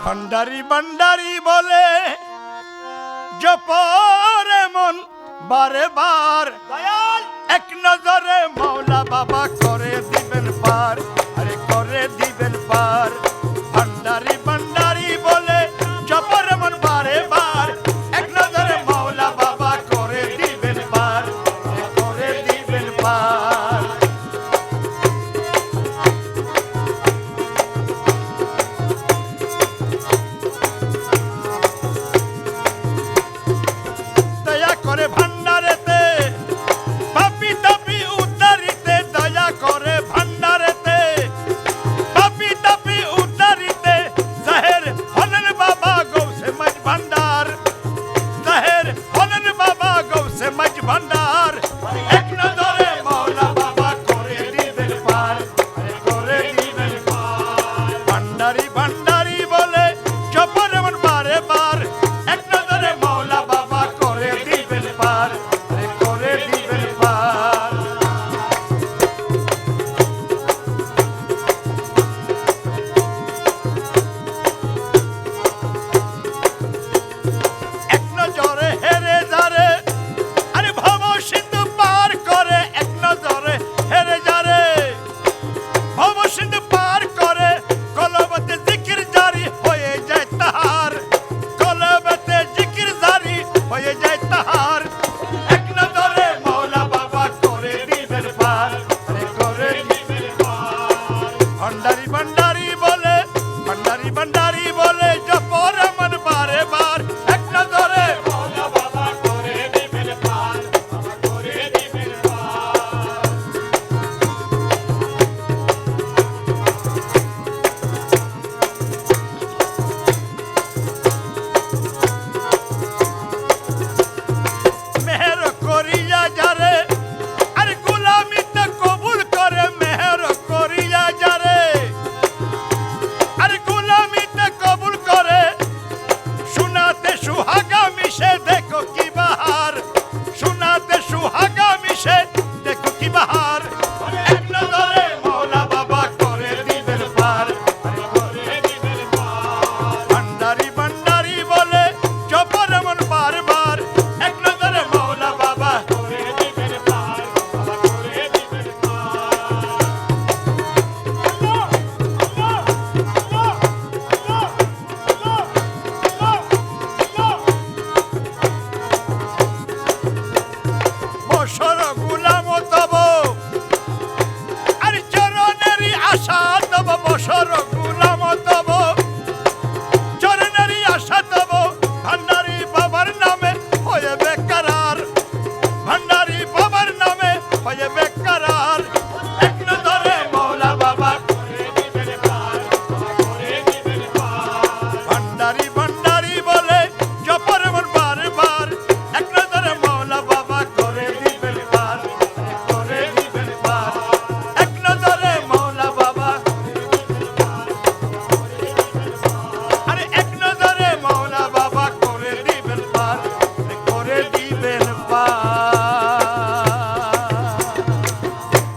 ভান্ডারি ভান্ডারি বলে জপরে মন বারে বার দয়াল এক নজরে মৌলা বাবা করে দিবেন পার, আরে করে দিবেন পার। ভান্ডারি ভান্ডারি বলে জপরে মন বারে বার এক নজরে মৌলা বাবা করে দিবেন পার, আরে করে দিবেন পার। দয়া করে ভান্ডারেতে পাপি তাপি উদ্ধারিতে, দয়া করে ভান্ডারেতে পাপি তাপি উদ্ধারিতে জাহের হলেন বাবা গৌসে মাঝ ভান্ডার, জাহের হলেন বাবা গৌসে মাঝ ভান্ডার এক নজরে মৌলা বাবা করে দিবেন পার, আরে করে দিবেন পার। ভান্ডারি ভান্ডারি বলে জপরে মন বারে বার এক নজরে মৌলা বাবা করে দিবেন পার, আরে করে দিবেন পার। এক নজরে হেরে যারে আরে ভব সিন্ধু পার করে, এক নজরে হেরে যারে ভব সিন্ধু পার করে কলবতে জিকির জারি হয়ে যায় তাহার, কলবতে জিকির জারি হয়ে যায় তাহার এক নজরে মৌলা বাবা করে দিবেন পার, আরে করে দিবেন পার। ভান্ডারি ভান্ডারি বলে ভান্ডারি ভান্ডারি বলে জপরে মন বারে বার এক নজরে মৌলা বাবা করে দিবেন পার, বাবা করে দিবেন পার। মেহের করিয়া যারে আর গোলামিতে কবুল করে, মেহের করিয়া যারে আর গোলামিতে কবুল করে শোনাতে সুহাগা মিশে দেখো কি বাহার, শোনাতে সুহাগা মিশে দেখো কি বাহার এক নজরে মৌলা বাবা করে দিবেন পার, আরে করে দিবেন পার। ভান্ডারি ভান্ডারি বলে জপরে মন বারবার এক নজরে মৌলা বাবা করে দিবেন পার, বাবা করে দিবেন পার। বছর গুলাম তব আর চরণেরই আশা তব, বছর গুলাম তব চরণেরই আশা তব ভান্ডারি বাবার নামে হয়ে বেকারার, ভান্ডারি বাবার নামে হয়ে বেকারার